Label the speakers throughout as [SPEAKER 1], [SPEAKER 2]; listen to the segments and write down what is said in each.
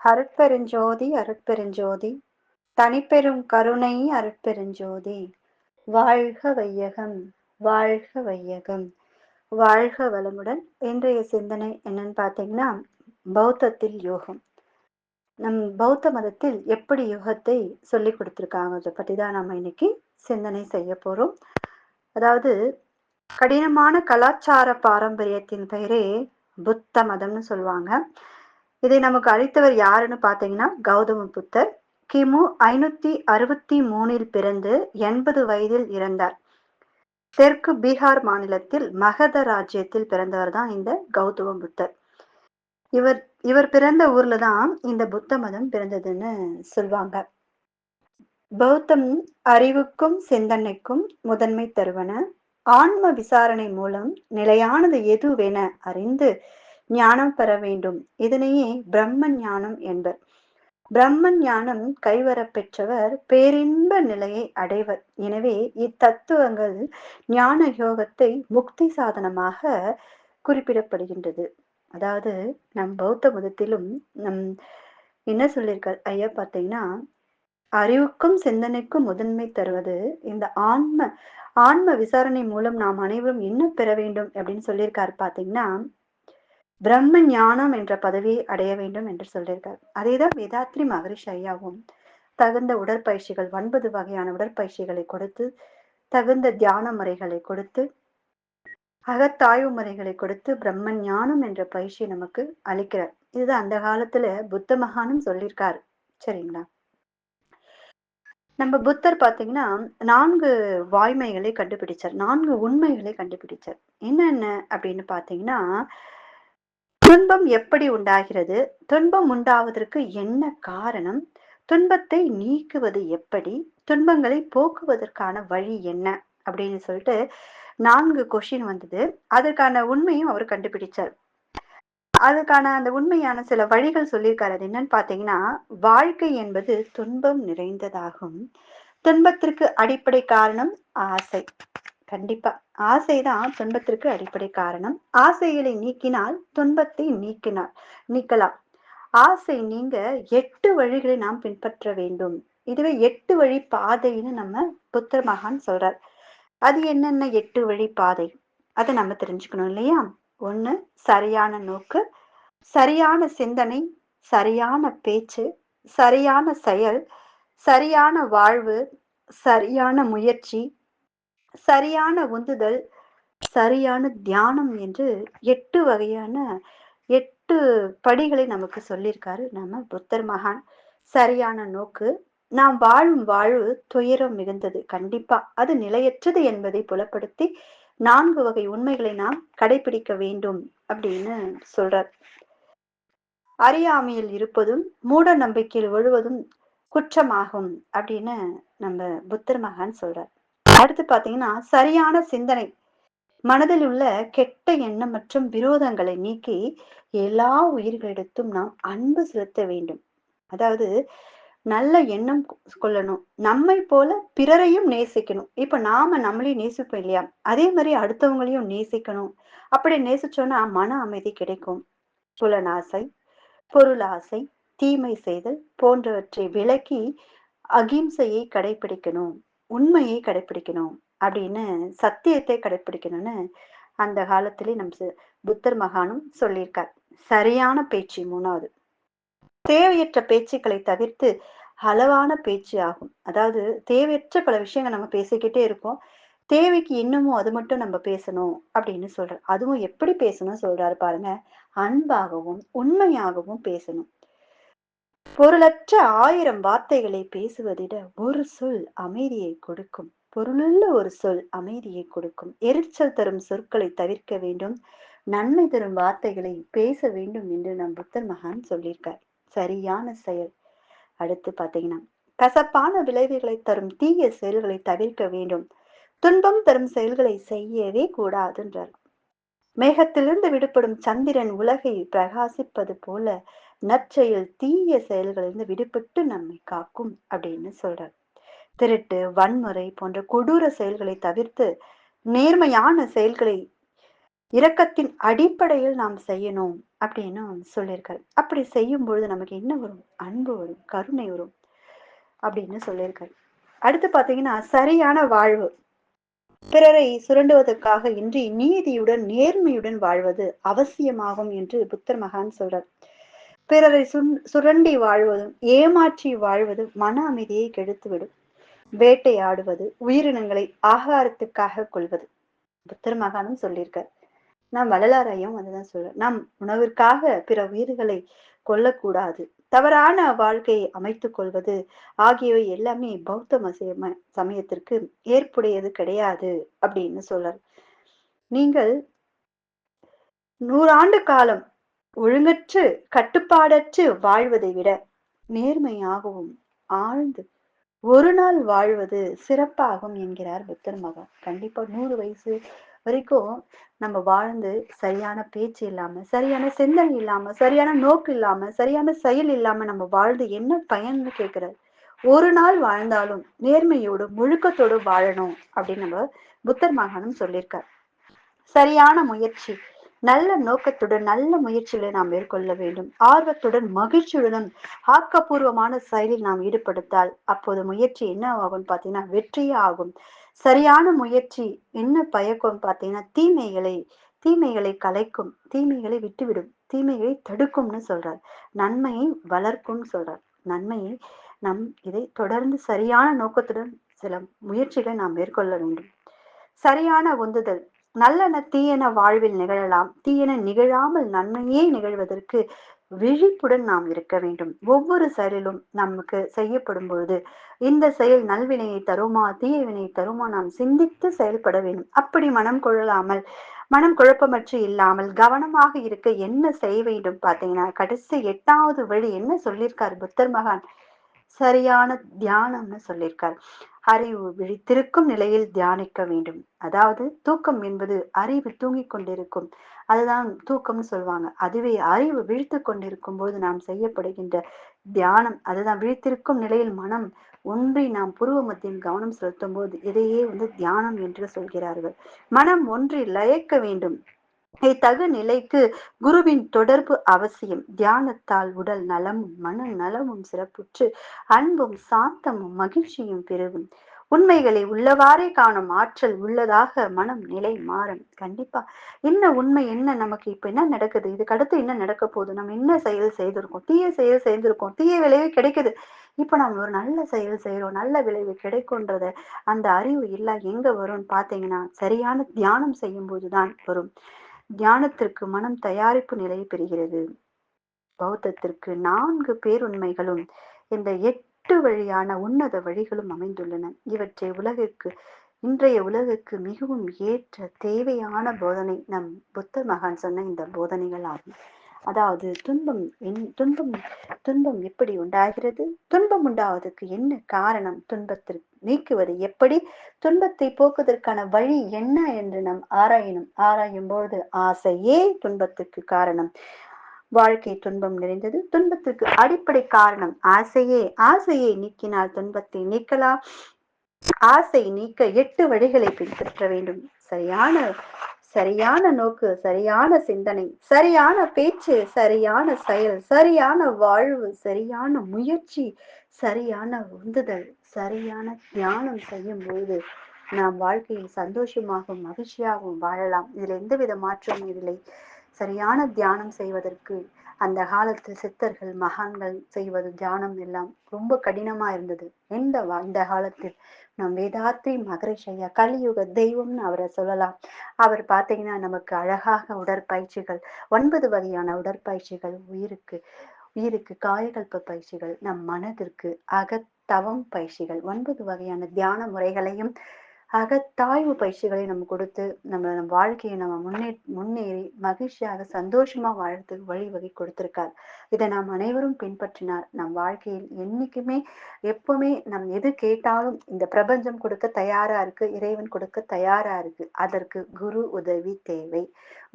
[SPEAKER 1] அருட்பெருஞ்சோதி அருட்பெருஞ்சோதி தனிப்பெரும் கருணை அருட்பெருஞ்சோதி வாழ்க வையகம் வாழ்க வையகம் வாழ்க வளமுடன். இன்றைய சிந்தனை என்னன்னு பார்த்தீங்கன்னா, பௌத்தத்தில் யோகம். நம் பௌத்த மதத்தில் எப்படி யோகத்தை சொல்லி கொடுத்துருக்காங்க, அதை பற்றி தான் நம்ம இன்னைக்கு சிந்தனை செய்ய போறோம். அதாவது கடினமான கலாச்சார பாரம்பரியத்தின் பெயரே புத்த மதம்னு சொல்லுவாங்க. இதை நமக்கு அளித்தவர் யாருன்னு பார்த்தீங்கன்னா கௌதம புத்தர். கிமு 563 பிறந்து 80 வயதில் இறந்தார். தெற்கு பீகார் மாநிலத்தில் மகத ராஜ்யத்தில் பிறந்தவர் தான் இந்த கௌதம புத்தர். இவர் பிறந்த ஊர்ல தான் இந்த புத்த மதம் பிறந்ததுன்னு சொல்லுவாங்க. பௌத்தம் அறிவுக்கும் சிந்தனைக்கும் முதன்மை தருவன. ஆன்ம விசாரணை மூலம் நிலையானது எதுவென அறிந்து ஞானம் பெற வேண்டும். இதனையே பிரம்ம ஞானம் என்பர். பிரம்ம ஞானம் கைவர பெற்றவர் பேரின்ப நிலையை அடைவர். எனவே இத்தத்துவங்கள் ஞான யோகத்தை முக்தி சாதனமாக குறிப்பிடப்படுகின்றது. அதாவது நம் பௌத்த மதத்திலும் என்ன சொல்லியிருக்கார் ஐயா பார்த்தீங்கன்னா, அறிவுக்கும் சிந்தனைக்கும் முதன்மை தருவது இந்த ஆன்ம விசாரணை மூலம் நாம் அனைவரும் என்ன பெற வேண்டும் அப்படின்னு சொல்லியிருக்காரு பார்த்தீங்கன்னா, பிரம்ம ஞானம் என்ற பதவியை அடைய வேண்டும் என்று சொல்லியிருக்கார். அதேதான் வேதாத்ரி மகரிஷி ஐயாவும் தகுந்த உடற்பயிற்சிகள் 9 வகையான உடற்பயிற்சிகளை கொடுத்து, தகுந்த தியான முறைகளை கொடுத்து, அகத்தாய்வு முறைகளை கொடுத்து பிரம்ம ஞானம் என்ற பயிற்சியை நமக்கு அளிக்கிறார். இதுதான் அந்த காலத்துல புத்த மகானும் சொல்லியிருக்காரு. சரிங்களா? நம்ம புத்தர் பாத்தீங்கன்னா 4 வாய்மைகளை கண்டுபிடிச்சார், 4 உண்மைகளை கண்டுபிடிச்சார். என்னென்ன அப்படின்னு பாத்தீங்கன்னா, துன்பம் எப்படி உண்டாகிறது, துன்பம் உண்டாவதற்கு என்ன காரணம், துன்பத்தை நீக்குவது எப்படி, துன்பங்களை போக்குவதற்கான வழி என்ன அப்படின்னு சொல்லிட்டு 4 கொஸ்டின் வந்தது. அதற்கான உண்மையும் அவர் கண்டுபிடிச்சார். அதுக்கான அந்த உண்மையான சில வழிகள் சொல்லியிருக்காரு. அது என்னன்னு பாத்தீங்கன்னா, வாழ்க்கை என்பது துன்பம் நிறைந்ததாகும். துன்பத்திற்கு அடிப்படை காரணம் ஆசை. கண்டிப்பா ஆசைதான் துன்பத்திற்கு அடிப்படை காரணம். ஆசைகளை நீக்கினால் துன்பத்தை நீக்கலாம். ஆசை நீங்க 8 வழிகளை நாம் பின்பற்ற வேண்டும். இதுவே 8 வழி பாதைன்னு நம்ம புத்தர் மகான் சொல்றார். அது என்னென்ன 8 வழி பாதை, அதை நம்ம தெரிஞ்சுக்கணும் இல்லையா? 1, சரியான நோக்கு, சரியான சிந்தனை, சரியான பேச்சு, சரியான செயல், சரியான வாழ்வு, சரியான முயற்சி, சரியான உந்துதல், சரியான தியானம் என்று 8 வகையான 8 படிகளை நமக்கு சொல்லியிருக்காரு நம்ம புத்தர் மகான். சரியான நோக்கு, நாம் வாழும் வாழ்வு துயரம் மிகுந்தது, கண்டிப்பா அது நிலையற்றது என்பதை புலப்படுத்தி 4 வகை உண்மைகளை நாம் கடைபிடிக்க வேண்டும் அப்படின்னு சொல்றார். அறியாமையில் இருப்பதும் மூட நம்பிக்கையில் விழுவதும் குற்றமாகும் அப்படின்னு நம்ம புத்தர் மகான் சொல்றார். அடுத்து பாத்தீங்கன்னா, சரியான சிந்தனை, மனதில் உள்ள கெட்ட எண்ணம் மற்றும் விரோதங்களை நீக்கி எல்லா உயிர்களிடத்தும் நாம் அன்பு செலுத்த வேண்டும். அதாவது நல்ல எண்ணம் கொள்ளணும், நம்மை போல பிறரையும் நேசிக்கணும். இப்ப நாம நம்மளையும் நேசிப்போம் இல்லையா? அதே மாதிரி அடுத்தவங்களையும் நேசிக்கணும். அப்படி நேசிச்சோம்னா மன அமைதி கிடைக்கும். புலனாசை, பொருளாசை, தீமை செய்தல் போன்றவற்றை விலக்கி அகிம்சையை கடைபிடிக்கணும், உண்மையை கடைபிடிக்கணும் அப்படின்னு, சத்தியத்தை கடைபிடிக்கணும்னு அந்த காலத்திலே நம் புத்தர் மகானும் சொல்லியிருக்கார். சரியான பேச்சு 3வது. தேவையற்ற பேச்சுக்களை தவிர்த்து அளவான பேச்சு ஆகும். அதாவது தேவையற்ற பல விஷயங்கள் நம்ம பேசிக்கிட்டே இருப்போம். தேவைக்கு என்னமோ அது மட்டும் நம்ம பேசணும் அப்படின்னு சொல்றாரு. அதுவும் எப்படி பேசணும் சொல்றாரு பாருங்க. அன்பாகவும் உண்மையாகவும் பேசணும். பொருளற்ற 1000 வார்த்தைகளை பேசுவதிட ஒரு சொல் அமைதியை கொடுக்கும். பொருளுள்ள ஒரு சொல் அமைதியை கொடுக்கும். எரிச்சல் தரும் சொற்களை தவிர்க்க வேண்டும். நன்மை தரும் வார்த்தைகளை பேச வேண்டும் என்று நம் புத்தர் மகான் சொல்லியிருக்கார். சரியான செயல். அடுத்து பாத்தீங்கன்னா, கசப்பான விளைவுகளை தரும் தீய செயல்களை தவிர்க்க வேண்டும். துன்பம் தரும் செயல்களை செய்யவே கூடாதுன்றார். மேகத்திலிருந்து விடுபடும் சந்திரன் உலகை பிரகாசிப்பது போல நற்செயல் தீய செயல்களிலிருந்து விடுபட்டு நம்மை காக்கும் அப்படின்னு சொல்றார். திருட்டு, வன்முறை போன்ற கொடூர செயல்களை தவிர்த்து நேர்மையான செயல்களை இரக்கத்தின் அடிப்படையில் நாம் செய்யணும் அப்படின்னு சொல்லியிருக்காரு. அப்படி செய்யும்பொழுது நமக்கு என்ன வரும்? அன்பு வரும், கருணை வரும் அப்படின்னு சொல்லியிருக்காரு. அடுத்து பார்த்தீங்கன்னா, சரியான வாழ்வு. பிறரை சுரண்டுவதற்காக இன்றி நீதியுடன், நேர்மையுடன் வாழ்வது அவசியமாகும் என்று புத்தர் மகான் சொல்றார். பிறரை சுரண்டி வாழ்வதும், ஏமாற்றி வாழ்வதும் மன அமைதியை கெடுத்துவிடும். வேட்டையாடுவது, உயிரினங்களை ஆகாரத்துக்காக கொள்வது. புத்தர் மகானும் சொல்லியிருக்கார். நாம் வள்ளலாரையும் அதுதான் சொல்றேன். நாம் உணவிற்காக பிற உயிர்களை கொல்லக்கூடாது. தவறான வாழ்க்கையை அமைத்துக் கொள்வது ஆகியவை எல்லாமே பௌத்த சமயத்திற்கு ஏற்புடையது கிடையாது அப்படின்னு சொல்றார். நீங்கள் 100 ஆண்டு காலம் ஒழுங்கற்று கட்டுப்பாடற்று வாழ்வதை விட நேர்மையாகவும் ஆழ்ந்து ஒரு நாள் வாழ்வது சிறப்பாகும் என்கிறார் புத்தர் மகான். கண்டிப்பா 100 வயசு வரைக்கும் நம்ம வாழ்ந்து சரியான பேச்சு இல்லாம, சரியான சிந்தனை இல்லாம, சரியான நோக்கு இல்லாம, சரியான செயல் இல்லாம நம்ம வாழ்ந்து என்ன பயன்னு கேட்கிறார். ஒரு நாள் வாழ்ந்தாலும் நேர்மையோடு முழுக்கத்தோடு வாழணும் அப்படின்னு நம்ம புத்தர் மகானும் சொல்லியிருக்கார். சரியான முயற்சி, நல்ல நோக்கத்துடன் நல்ல முயற்சிகளை நாம் மேற்கொள்ள வேண்டும். ஆர்வத்துடன் மகிழ்ச்சியுடன் ஆக்கப்பூர்வமான செயலில் நாம் ஈடுபடுத்தால் அப்போது முயற்சி என்ன ஆகும் பார்த்தீங்கன்னா வெற்றியே ஆகும். சரியான முயற்சி என்ன பயக்கும் பார்த்தீங்கன்னா தீமைகளை கலைக்கும், தீமைகளை விட்டுவிடும், தீமைகளை தடுக்கும்னு சொல்றார். நன்மையை வளர்க்கும் சொல்றார். நன்மையை இதை தொடர்ந்து சரியான நோக்கத்துடன் சில முயற்சிகளை நாம் மேற்கொள்ள வேண்டும். சரியான உந்துதல். நல்லன தீயன வாழ்வில் நிகழலாம், தீயன நிகழாமல் நன்மையே நிகழ்வதற்கு விழிப்புடன் நாம் இருக்க வேண்டும். ஒவ்வொரு செயலிலும் நமக்கு செய்யப்படும் பொழுது இந்த செயல் நல்வினையை தருமா தீய வினை தருமா நாம் சிந்தித்து செயல்பட வேண்டும். அப்படி மனம் குழப்பமற்று இல்லாமல் கவனமாக இருக்க என்ன செய்ய வேண்டும் பார்த்தீங்கன்னா, கடைசி 8வது வழி என்ன சொல்லியிருக்காரு புத்தர் மகான்? சரியான தியானம்னு சொல்லியிருக்கார். அறிவு விழித்திருக்கும் நிலையில் தியானிக்க வேண்டும். அதாவது தூக்கம் என்பது அறிவு தூங்கிக் கொண்டிருக்கும், அதுதான் தூக்கம்னு சொல்லுவாங்க. அதுவே அறிவு விழித்து கொண்டிருக்கும் போது நாம் செய்யப்படுகின்ற தியானம், அதுதான் விழித்திருக்கும் நிலையில் மனம் ஒன்றி நாம் புருவ மத்தியில் கவனம் செலுத்தும் போது இதையே தியானம் என்று சொல்கிறார்கள். மனம் ஒன்றி லயக்க வேண்டும். இத்தகு நிலைக்கு குருவின் தொடர்பு அவசியம். தியானத்தால் உடல் நலமும் மன நலமும் சிறப்புற்று அன்பும் சாந்தமும் மகிழ்ச்சியும் பெருகும். உண்மைகளை உள்ளவாறே காணும் ஆற்றல் உள்ளதாக மனம் நிலை மாறும். கண்டிப்பா என்ன உண்மை, என்ன நமக்கு இப்ப என்ன நடக்குது, இதுக்கு அடுத்து என்ன நடக்க போகுது, நம்ம என்ன செயல் செய்திருக்கோம், தீய செயல் செய்திருக்கோம், தீய விளைவு கிடைக்குது. இப்ப நம்ம ஒரு நல்ல செயல் செய்யறோம், நல்ல விளைவு கிடைக்கும்ன்றத அந்த அறிவு எல்லாம் எங்க வரும்னு பாத்தீங்கன்னா சரியான தியானம் செய்யும் போதுதான் வரும். தியானத்திற்கு மனம் தயாரிப்பு நிலை பெறுகிறது. பௌத்தத்திற்கு 4 பேருண்மைகளும் இந்த 8 வழியான உன்னத வழிகளும் அமைந்துள்ளன. இவற்றை இன்றைய உலகுக்கு மிகவும் ஏற்ற தேவையான போதனை நம் புத்த மகான் சொன்ன இந்த போதனைகள் ஆகும். அதாவது துன்பம் எப்படி உண்டாகிறது, துன்பம் உண்டாவதற்கு என்ன காரணம், துன்பத்திற்கு நீக்குவது எப்படி, துன்பத்தை போக்குவதற்கான வழி என்ன என்று நாம் ஆராயும் பொழுது ஆசையே துன்பத்துக்கு காரணம். வாழ்க்கை துன்பம் நிறைந்தது. துன்பத்துக்கு அடிப்படை காரணம் ஆசையை நீக்கினால் துன்பத்தை நீக்கலாம். ஆசை நீக்க 8 வழிகளை பின்பற்ற வேண்டும். சரியான நோக்கு, சரியான சிந்தனை, சரியான பேச்சு, சரியான செயல், சரியான வாழ்வு, சரியான முயற்சி, சரியான உந்துதல், சரியான தியானம் செய்யும் பொழுது நாம் வாழ்க்கையில் சந்தோஷமாகவும் மகிழ்ச்சியாகவும் வாழலாம். இதில் எந்தவித மாற்றமும் இல்லை. சரியான தியானம் செய்வதற்கு அந்த காலத்தில் சித்தர்கள் மகான்கள் செய்வது தியானம் எல்லாம் ரொம்ப கடினமா இருந்தது. இந்த காலத்தில் நம் வேதாத்ரி மகரிஷி ஐயா கலியுக தெய்வம்னு அவரை சொல்லலாம். அவர் பார்த்தீங்கன்னா நமக்கு அழகாக உடற்பயிற்சிகள் 9 வகையான உடற்பயிற்சிகள், உயிருக்கு காயகல்ப பயிற்சிகள், நம் மனதிற்கு அகத்தவம் பயிற்சிகள், 9 வகையான தியான முறைகளையும் அகத்தாய்வு பயிற்சிகளை நம்ம கொடுத்து நம்ம வாழ்க்கையை நம்ம முன்னேறி மகிழ்ச்சியாக சந்தோஷமா வாழறதுக்கு வழிவகை கொடுத்திருக்கார். இதை நாம் அனைவரும் பின்பற்றினார் நம் வாழ்க்கையில் என்னைக்குமே எப்பவுமே நம் எது கேட்டாலும் இந்த பிரபஞ்சம் கொடுக்க தயாரா இருக்கு, இறைவன் கொடுக்க தயாரா இருக்கு. அதற்கு குரு உதவி தேவை,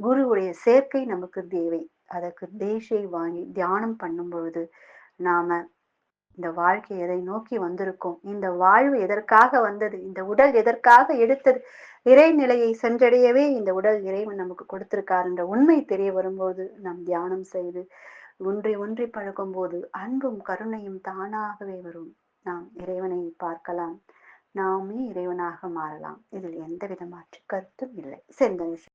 [SPEAKER 1] குருவுடைய சேர்க்கை நமக்கு தேவை. அதற்கு தேசை வாங்கி தியானம் பண்ணும் பொழுது நாம இந்த வாழ்க்கை எதை நோக்கி வந்திருக்கோம், இந்த வாழ்வு எதற்காக வந்தது, இந்த உடல் எதற்காக எடுத்தது, இறைநிலையை சென்றடையவே இந்த உடல் இறைவன் நமக்கு கொடுத்திருக்கார் என்ற உண்மை தெரிய வரும்போது நாம் தியானம் செய்து ஒன்றி ஒன்றி பழகும்போது அன்பும் கருணையும் தானாகவே வரும். நாம் இறைவனை பார்க்கலாம். நாமே இறைவனாக மாறலாம். இதில் எந்தவித மாற்று கருத்தும் இல்லை. சிந்தனை